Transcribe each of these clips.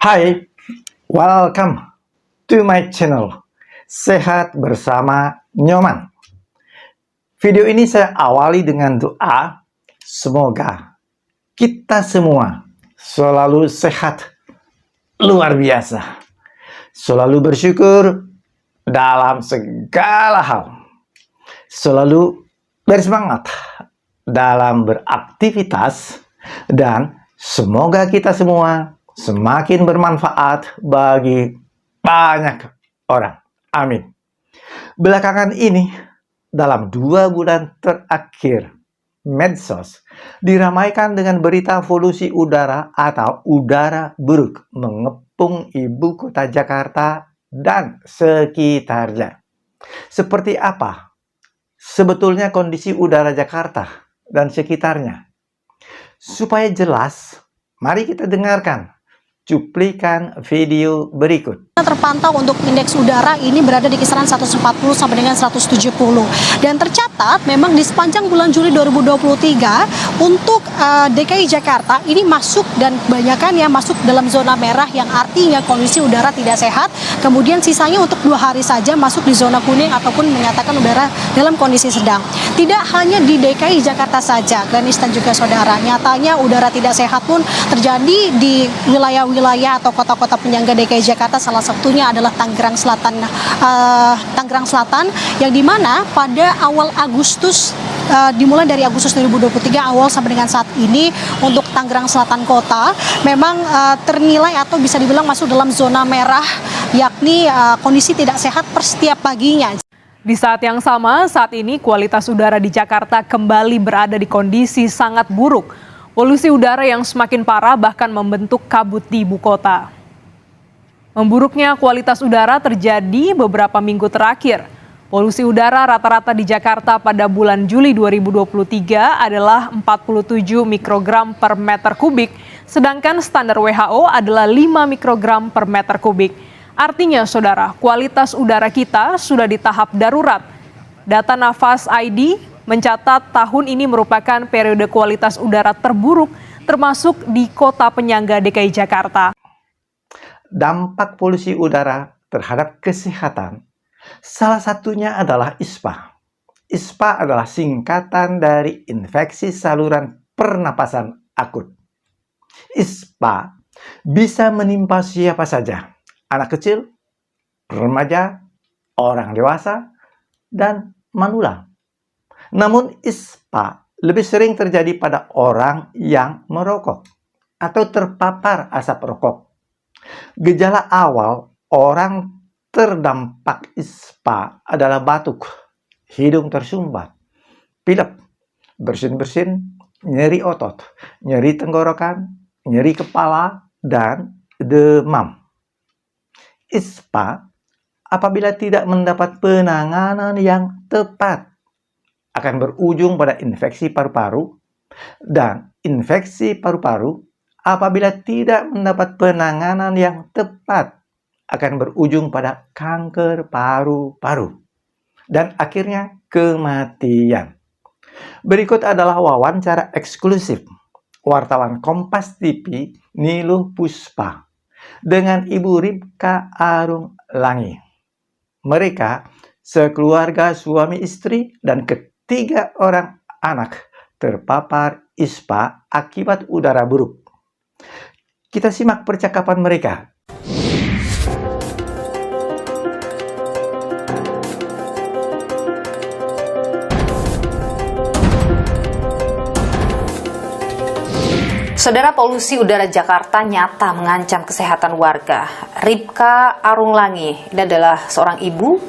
Hai, welcome to my channel Sehat Bersama Nyoman. Video ini saya awali dengan doa, semoga kita semua selalu sehat luar biasa, selalu bersyukur dalam segala hal, selalu bersemangat dalam beraktivitas, dan semoga kita semua semakin bermanfaat bagi banyak orang. Amin. Belakangan ini, dalam 2 bulan terakhir, medsos diramaikan dengan berita polusi udara atau udara buruk mengepung ibu kota Jakarta dan sekitarnya. Seperti apa sebetulnya kondisi udara Jakarta dan sekitarnya? Supaya jelas, mari kita dengarkan cuplikan video berikut. Terpantau untuk indeks udara ini berada di kisaran 140 sampai dengan 170. Dan tercatat memang di sepanjang bulan Juli 2023 untuk DKI Jakarta ini masuk, dan kebanyakan yang masuk dalam zona merah, yang artinya kondisi udara tidak sehat. Kemudian sisanya untuk 2 hari saja masuk di zona kuning ataupun menyatakan udara dalam kondisi sedang. Tidak hanya di DKI Jakarta saja, Glenis dan juga saudara, nyatanya udara tidak sehat pun terjadi di wilayah-wilayah atau kota-kota penyangga DKI Jakarta. Salah satunya adalah Tangerang Selatan, yang dimana pada awal Agustus, dimulai dari Agustus 2023 awal sampai dengan saat ini, untuk Tangerang Selatan kota memang ternilai atau bisa dibilang masuk dalam zona merah, yakni kondisi tidak sehat per setiap paginya. Di saat yang sama, saat ini kualitas udara di Jakarta kembali berada di kondisi sangat buruk. Polusi udara yang semakin parah bahkan membentuk kabut di ibu kota. Memburuknya kualitas udara terjadi beberapa minggu terakhir. Polusi udara rata-rata di Jakarta pada bulan Juli 2023 adalah 47 mikrogram per meter kubik, sedangkan standar WHO adalah 5 mikrogram per meter kubik. Artinya, saudara, kualitas udara kita sudah di tahap darurat. Data Nafas ID mencatat tahun ini merupakan periode kualitas udara terburuk, termasuk di kota penyangga DKI Jakarta. Dampak polusi udara terhadap kesehatan, salah satunya adalah ISPA. ISPA adalah singkatan dari infeksi saluran pernapasan akut. ISPA bisa menimpa siapa saja, anak kecil, remaja, orang dewasa, dan manula. Namun ISPA lebih sering terjadi pada orang yang merokok atau terpapar asap rokok. Gejala awal orang terdampak ISPA adalah batuk, hidung tersumbat, pilek, bersin-bersin, nyeri otot, nyeri tenggorokan, nyeri kepala, dan demam. ISPA apabila tidak mendapat penanganan yang tepat akan berujung pada infeksi paru-paru, dan infeksi paru-paru apabila tidak mendapat penanganan yang tepat akan berujung pada kanker paru-paru dan akhirnya kematian. Berikut adalah wawancara eksklusif wartawan Kompas TV Niluh Puspa dengan Ibu Ripka Arung Langi. Mereka sekeluarga suami istri dan 3 orang anak terpapar ISPA akibat udara buruk. Kita simak percakapan mereka. Saudara, polusi udara Jakarta nyata mengancam kesehatan warga. Ripka Arung Langi ini adalah seorang ibu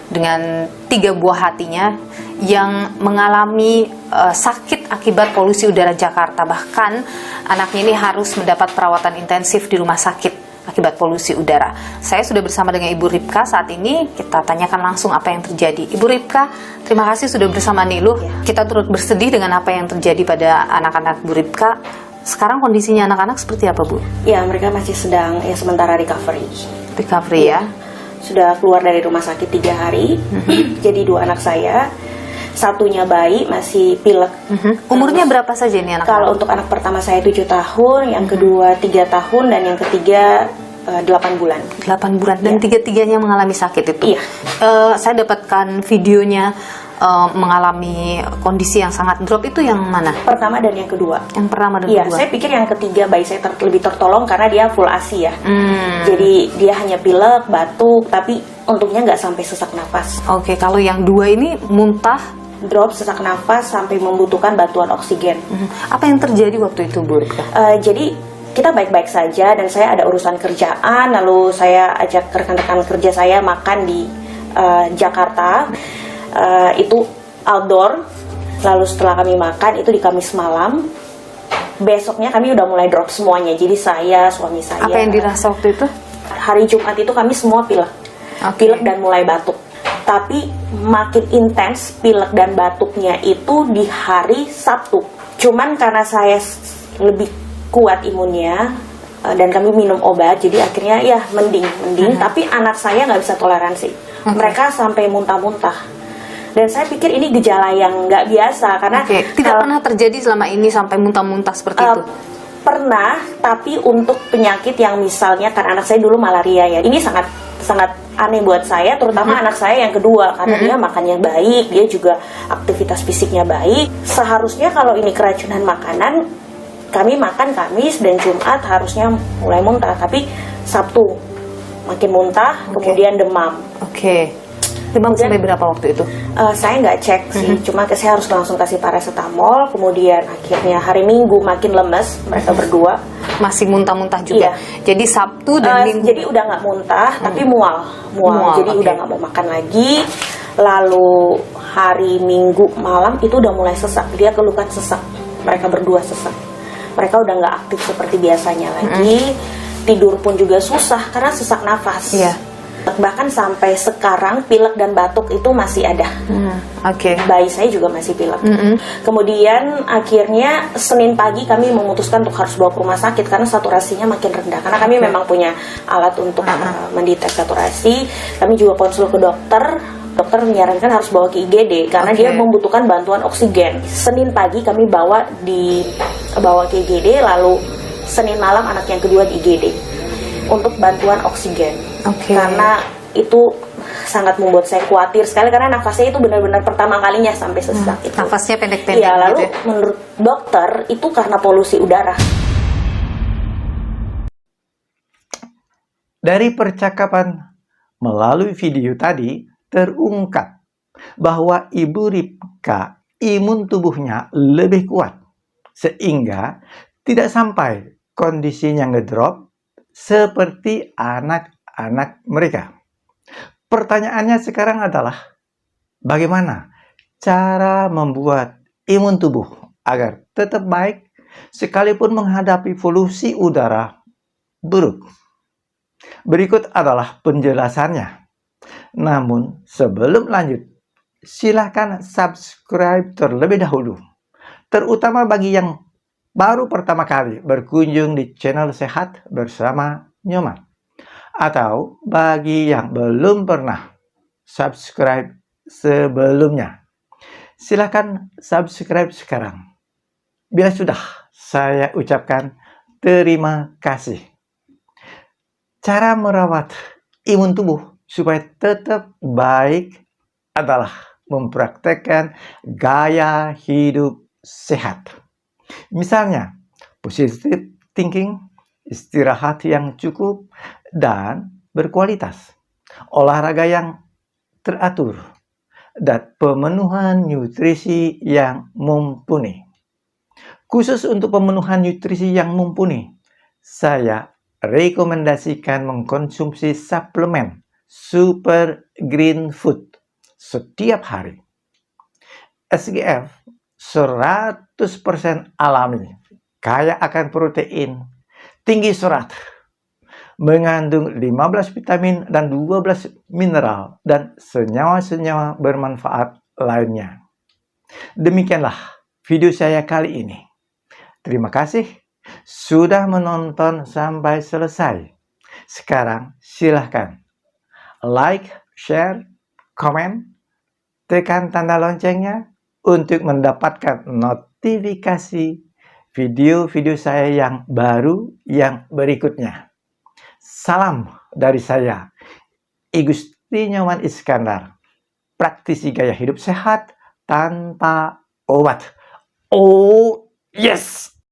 dengan 3 buah hatinya yang mengalami sakit akibat polusi udara Jakarta. Bahkan anaknya ini harus mendapat perawatan intensif di rumah sakit akibat polusi udara. Saya sudah bersama dengan Ibu Ripka saat ini. Kita tanyakan langsung apa yang terjadi. Ibu Ripka, terima kasih sudah bersama Niluh. Kita turut bersedih dengan apa yang terjadi pada anak-anak Bu Ripka. Sekarang kondisinya anak-anak seperti apa, Bu? Ya, mereka masih sedang sementara recovery. Recovery ya? Sudah keluar dari rumah sakit 3 hari. Jadi 2 anak saya, satunya bayi masih pilek. Umurnya berapa saja ini anak? Kalau untuk anak pertama saya 7 tahun, yang kedua 3 tahun, dan yang ketiga 8 bulan. 8 bulan dan Iya. tiga-tiganya mengalami sakit itu. Iya. Saya dapatkan videonya mengalami kondisi yang sangat drop, itu yang mana? Pertama dan yang kedua. Yang pertama dan Iya, kedua. saya pikir yang ketiga bayi saya lebih tertolong karena dia full ASI ya. Hmm. Jadi dia hanya pilek, batuk, tapi untungnya nggak sampai sesak nafas. Oke, kalau yang dua ini muntah. Drop, sesak nafas, sampai membutuhkan bantuan oksigen. Apa yang terjadi waktu itu, Bu Ripka? Jadi kita baik-baik saja dan saya ada urusan kerjaan, lalu saya ajak rekan-rekan kerja saya makan di Jakarta. Itu outdoor. Lalu setelah kami makan itu di Kamis malam. Besoknya kami udah mulai drop semuanya. Jadi saya, suami saya. Apa yang dirasa waktu itu? Hari Jumat itu kami semua pilek. Oke. Pilek dan mulai batuk. Tapi makin intens pilek dan batuknya itu di hari Sabtu. Cuman karena saya lebih kuat imunnya dan kami minum obat, jadi akhirnya ya mending. Tapi anak saya nggak bisa toleransi. Mereka sampai muntah-muntah. Dan saya pikir ini gejala yang nggak biasa karena Tidak pernah terjadi selama ini sampai muntah-muntah seperti itu. Pernah, tapi untuk penyakit yang misalnya kan anak saya dulu malaria ya. Ini sangat aneh buat saya, terutama anak saya yang kedua karena dia makannya baik, dia juga aktivitas fisiknya baik. Seharusnya kalau ini keracunan makanan, kami makan Kamis dan Jumat harusnya mulai muntah, tapi Sabtu makin muntah, kemudian demam. Oke. Demam sampai berapa waktu itu? Saya nggak cek sih, cuma saya harus langsung kasih paracetamol. Kemudian akhirnya hari Minggu makin lemes, mereka berdua. Masih muntah-muntah juga. Iya. Jadi Sabtu dan Minggu. Jadi udah nggak muntah, tapi mual. Jadi oke. udah nggak mau makan lagi. Lalu hari Minggu malam itu udah mulai sesak. Dia keluhan sesak. Mereka berdua sesak. Mereka udah nggak aktif seperti biasanya lagi. Tidur pun juga susah karena sesak nafas. Iya. Bahkan sampai sekarang pilek dan batuk itu masih ada. Oke. Bayi saya juga masih pilek. Kemudian akhirnya Senin pagi kami memutuskan untuk harus bawa ke rumah sakit karena saturasinya makin rendah. Karena kami memang punya alat untuk mendeteksi saturasi. Kami juga konsul ke dokter. Dokter menyarankan harus bawa ke IGD karena dia membutuhkan bantuan oksigen. Senin pagi kami bawa ke IGD, lalu Senin malam anak yang kedua di IGD untuk bantuan oksigen. Karena itu sangat membuat saya khawatir sekali karena nafasnya itu benar-benar pertama kalinya sampai sesak itu. Nafasnya pendek-pendek. Iya, lalu gitu ya? menurut dokter itu karena polusi udara. Dari percakapan melalui video tadi terungkap bahwa Ibu Ripka imun tubuhnya lebih kuat sehingga tidak sampai kondisinya ngedrop seperti anak-anak mereka. Pertanyaannya sekarang adalah bagaimana cara membuat imun tubuh agar tetap baik sekalipun menghadapi polusi udara buruk. Berikut adalah penjelasannya. Namun sebelum lanjut, silahkan subscribe terlebih dahulu. Terutama bagi yang baru pertama kali berkunjung di channel Sehat Bersama Nyoman. Atau bagi yang belum pernah subscribe sebelumnya. Silahkan subscribe sekarang. Bila sudah, saya ucapkan terima kasih. Cara merawat imun tubuh supaya tetap baik adalah mempraktekkan gaya hidup sehat. Misalnya, positive thinking, istirahat yang cukup, dan berkualitas, olahraga yang teratur, dan pemenuhan nutrisi yang mumpuni. Khusus untuk pemenuhan nutrisi yang mumpuni, saya rekomendasikan mengkonsumsi suplemen Super Green Food setiap hari. SGF 100% alami, kaya akan protein, tinggi serat, mengandung 15 vitamin dan 12 mineral dan senyawa-senyawa bermanfaat lainnya. Demikianlah video saya kali ini. Terima kasih sudah menonton sampai selesai. Sekarang silahkan like, share, komen, tekan tanda loncengnya untuk mendapatkan notifikasi video-video saya yang baru yang berikutnya. Salam dari saya, Igustinyawan Iskandar, praktisi gaya hidup sehat tanpa obat. Oh, yes!